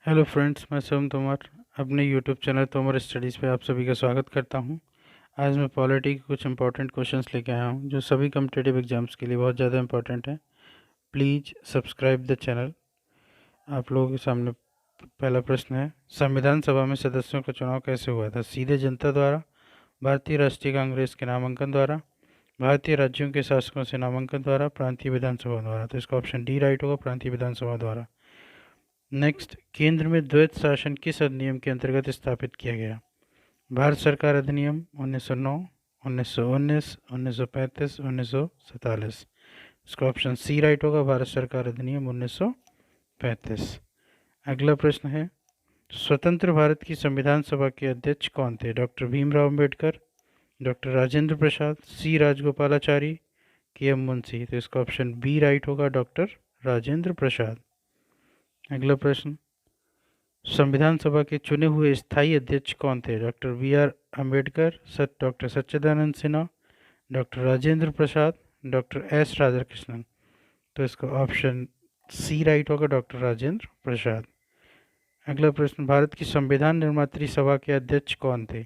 Hello friends, मैं शिवम तोमर अपने YouTube channel Tomar studies पे आप सभी का स्वागत करता हूं। आज मैं पॉलिटी के कुछ इंपॉर्टेंट क्वेश्चंस लेके आया हूं जो सभी कम्पिटिटिव एग्जाम्स के लिए बहुत ज़्यादा इंपॉर्टेंट है। Please subscribe the channel. आप लोगों के सामने पहला प्रश्न है, संविधान सभा में सदस्यों का चुनाव कैसे हुआ था? सीधे जनता द्वारा, भारतीय राष्ट्रीय कांग्रेस के नामांकन द्वारा, भारतीय राज्यों के शासकों से नामांकन द्वारा, प्रांतीय विधानसभा द्वारा। तो इसका ऑप्शन डी राइट होगा, प्रांतीय विधानसभा द्वारा। नेक्स्ट, केंद्र में द्वैत शासन किस अधिनियम के अंतर्गत स्थापित किया गया? भारत सरकार अधिनियम 1909, 1919, 1935, 1947। इसका ऑप्शन सी राइट होगा, भारत सरकार अधिनियम 1935। अगला प्रश्न है, स्वतंत्र भारत की संविधान सभा के अध्यक्ष कौन थे? डॉक्टर भीमराव अंबेडकर, डॉक्टर राजेंद्र प्रसाद, सी राजगोपालाचारी, के एम मुंशी। तो इसका ऑप्शन बी राइट होगा, डॉक्टर राजेंद्र प्रसाद। अगला प्रश्न, संविधान सभा के चुने हुए स्थायी अध्यक्ष कौन थे? Doctor B R Ambedkar, doctor सच्चिदानंद Sinha, doctor Rajendra Prasad, doctor S Radhakrishnan. तो इसका ऑप्शन सी राइट होगा, डॉक्टर राजेंद्र प्रसाद। अगला प्रश्न, भारत की संविधान निर्मात्री सभा के अध्यक्ष कौन थे?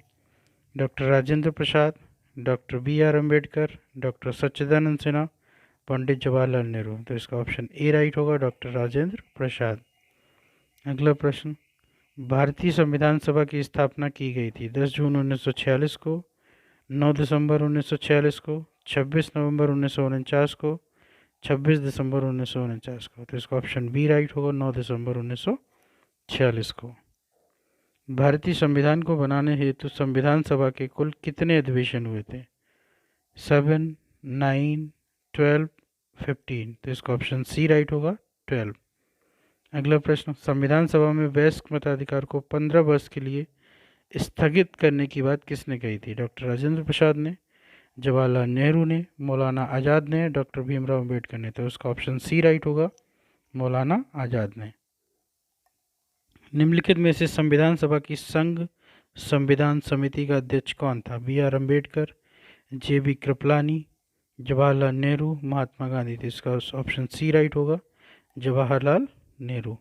Doctor Rajendra Prasad, doctor B R Ambedkar, doctor सच्चिदानंद सिन्हा, पंडित जवाहरलाल नेहरू। तो इसका ऑप्शन ए राइट होगा, डॉक्टर राजेंद्र प्रसाद। अगला प्रश्न, भारतीय संविधान सभा की स्थापना की गई थी 10 जून 1946 को, 9 दिसंबर 1946 को, 26 नवंबर 1949 को, 26 दिसंबर 1949 को। तो इसका ऑप्शन बी राइट होगा, 9 दिसंबर 1946 को। भारतीय संविधान को बनाने हेतु संविधान सभा के कुल कितने अधिवेशन हुए थे? 7, 9, 12, 15। तो इसका ऑप्शन सी राइट होगा, 12। अगला प्रश्न, संविधान सभा में वयस्क मताधिकार को 15 वर्ष के लिए स्थगित करने की बात किसने कही थी? डॉक्टर राजेंद्र प्रसाद ने, जवाहरलाल नेहरू ने, मौलाना आज़ाद ने, डॉक्टर भीमराव अंबेडकर ने। तो उसका ऑप्शन सी राइट होगा, मौलाना आज़ाद ने। निम्नलिखित में से संविधान सभा की संघ संविधान समिति का अध्यक्ष कौन था? B R Ambedkar, J B Kripalani, Jawaharlal Nehru, Mahatma Gandhi. तो इसका ऑप्शन सी राइट होगा, जवाहरलाल नेहरू।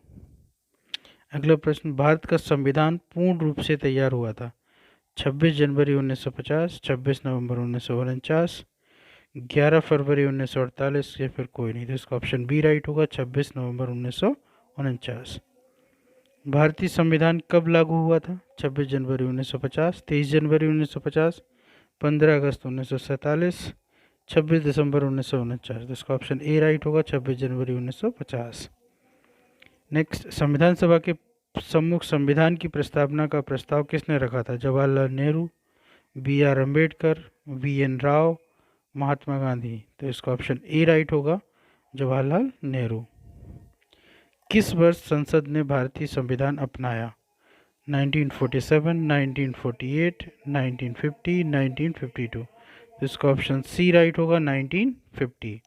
अगला प्रश्न, भारत का संविधान पूर्ण रूप से तैयार हुआ था 26 जनवरी 1950, 26 नवंबर 1949, 11 फरवरी 1948 या फिर कोई नहीं। तो इसका ऑप्शन बी राइट होगा, 26 नवंबर 1949। भारतीय संविधान कब लागू हुआ था? 26 जनवरी 1950, 23 जनवरी 1950, 15 अगस्त 1947, 26 दिसंबर 1949। तो इसका ऑप्शन ए राइट होगा, 26 जनवरी 1950। नेक्स्ट, संविधान सभा के सम्मुख संविधान की प्रस्तावना का प्रस्ताव किसने रखा था? Jawaharlal Nehru, B R Ambedkar, V N Rao, Mahatma Gandhi. तो इसका ऑप्शन ए राइट होगा, जवाहरलाल नेहरू। किस वर्ष संसद ने भारतीय संविधान अपनाया? 1947, 1948, 1950, 1952। तो इसका ऑप्शन सी राइट होगा, 1950।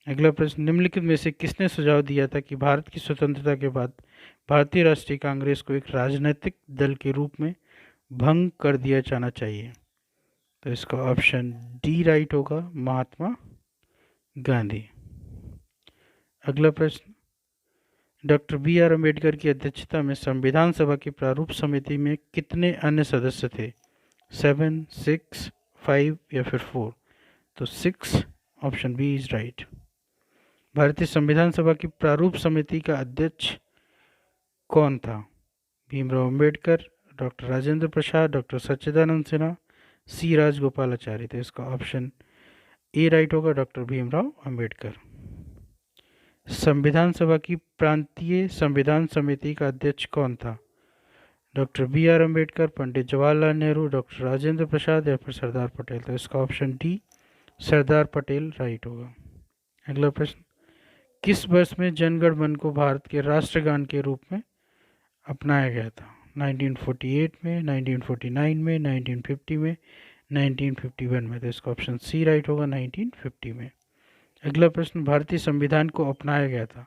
अगला प्रश्न, निम्नलिखित में से किसने सुझाव दिया था कि भारत की स्वतंत्रता के बाद भारतीय राष्ट्रीय कांग्रेस को एक राजनीतिक दल के रूप में भंग कर दिया जाना चाहिए? तो इसका ऑप्शन डी राइट होगा, महात्मा गांधी। अगला प्रश्न, डॉक्टर बी आर अम्बेडकर की अध्यक्षता में संविधान सभा की प्रारूप समिति में कितने अन्य सदस्य थे? 7, 6, 5 या फिर 4? तो 6, ऑप्शन बी इज राइट। भारतीय संविधान सभा की प्रारूप समिति का अध्यक्ष कौन था? भीमराव अंबेडकर, डॉक्टर राजेंद्र प्रसाद, डॉक्टर सच्चिदानंद सिन्हा, सी राजगोपालाचारी। तो इसका ऑप्शन ए राइट होगा, डॉक्टर भीमराव अंबेडकर। संविधान सभा की प्रांतीय संविधान समिति का अध्यक्ष कौन था? Doctor B R Ambedkar, Pandit Jawaharlal Nehru, doctor Rajendra Prasad या फिर सरदार पटेल। तो इसका option D, Sardar Patel right होगा। अगला प्रश्न, किस वर्ष में जनगण मन को भारत के राष्ट्रगान के रूप में अपनाया गया था? 1948 में, 1949 में, 1950 में, 1951 में। तो इसका ऑप्शन सी राइट होगा, 1950 में। अगला प्रश्न, भारतीय संविधान को अपनाया गया था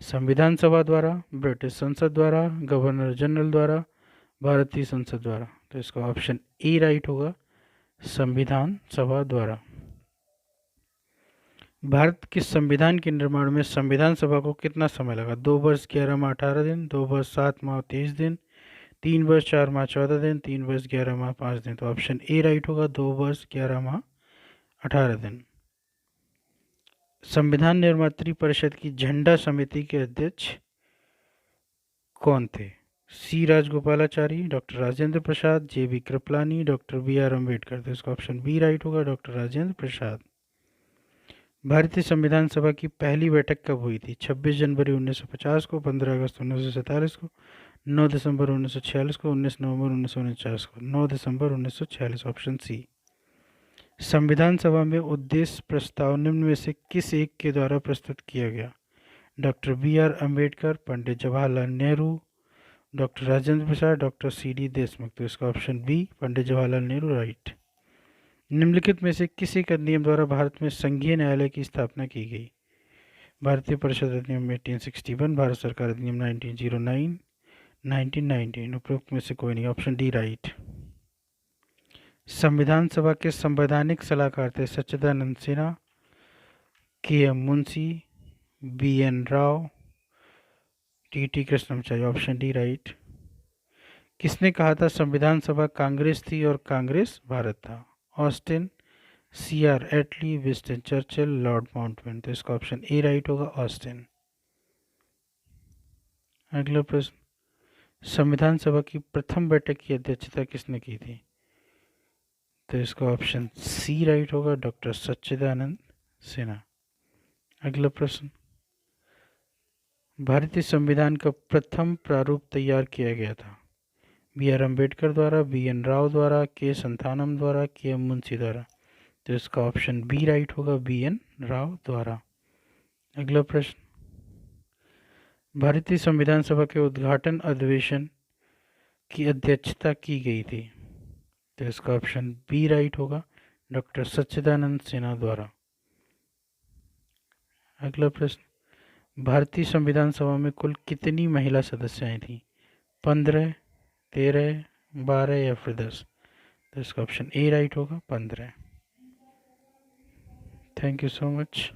संविधान सभा द्वारा, ब्रिटिश संसद द्वारा, गवर्नर जनरल द्वारा, भारतीय संसद द्वारा? तो इसका ऑप्शन ए राइट होगा, संविधान सभा द्वारा। भारत के संविधान के निर्माण में संविधान सभा को कितना समय लगा? 2 वर्ष 11 माह 18 दिन, 2 वर्ष 7 माह 23 दिन, 3 वर्ष 4 माह 14 दिन, 3 वर्ष 11 माह 5 दिन। तो ऑप्शन ए राइट होगा, 2 वर्ष 11 माह 18 दिन। संविधान निर्मात्री परिषद की झंडा समिति के अध्यक्ष कौन थे? C Rajagopalachari, doctor Rajendra Prasad, J B Kripalani, doctor B R Ambedkar. तो इसका ऑप्शन बी राइट होगा, डॉक्टर राजेंद्र प्रसाद। भारतीय संविधान सभा की पहली बैठक कब हुई थी? 26 जनवरी 1950 को, 15 अगस्त 1947 को, 9 दिसंबर 1946 को, 19 नवंबर 1949 को। 9 दिसंबर 1946, ऑप्शन सी। संविधान सभा में उद्देश्य प्रस्ताव निम्न में से किस एक के द्वारा प्रस्तुत किया गया? Doctor B R Ambedkar, Pandit Jawaharlal Nehru, doctor Rajendra Prasad, doctor C D Deshmukh. तो इसका option B, Pandit Jawaharlal Nehru, right. निम्नलिखित में से किसी एक अधिनियम द्वारा भारत में संघीय न्यायालय की स्थापना की गई? भारतीय परिषद अधिनियम 1861, भारत सरकार अधिनियम 1909, 1919। उपरोक्त में से कोई नहीं, ऑप्शन डी राइट। संविधान सभा के संवैधानिक सलाहकार थे Sachchidananda Sinha, K M Munshi, B N Rao, T T Krishnamacharya. Option D right. किसने कहा था संविधान सभा कांग्रेस थी और कांग्रेस भारत था? ऑस्टिन, सी आर एटली, विंस्टन चर्चिल, लॉर्ड माउंटबेटन। तो इसका ऑप्शन ए राइट होगा, ऑस्टिन। अगला प्रश्न, संविधान सभा की प्रथम बैठक की अध्यक्षता किसने की थी? तो इसका ऑप्शन सी राइट होगा, डॉक्टर सच्चिदानंद सिन्हा। अगला प्रश्न, भारतीय संविधान का प्रथम प्रारूप तैयार किया गया था? बी आर अम्बेडकर द्वारा, बी एन राव द्वारा, के संथानम द्वारा, के एम मुंशी द्वारा। तो इसका ऑप्शन बी राइट होगा, बी एन राव द्वारा। अगला प्रश्न, भारतीय संविधान सभा के उद्घाटन अधिवेशन की अध्यक्षता की गई थी? तो इसका ऑप्शन बी राइट होगा, डॉक्टर सच्चिदानंद सिन्हा द्वारा। अगला प्रश्न, भारतीय संविधान सभा में कुल कितनी महिला सदस्याएं थीं? 15, 13, 12 या फिर 10? तो इसका ऑप्शन ए राइट होगा, 15। Thank you so much.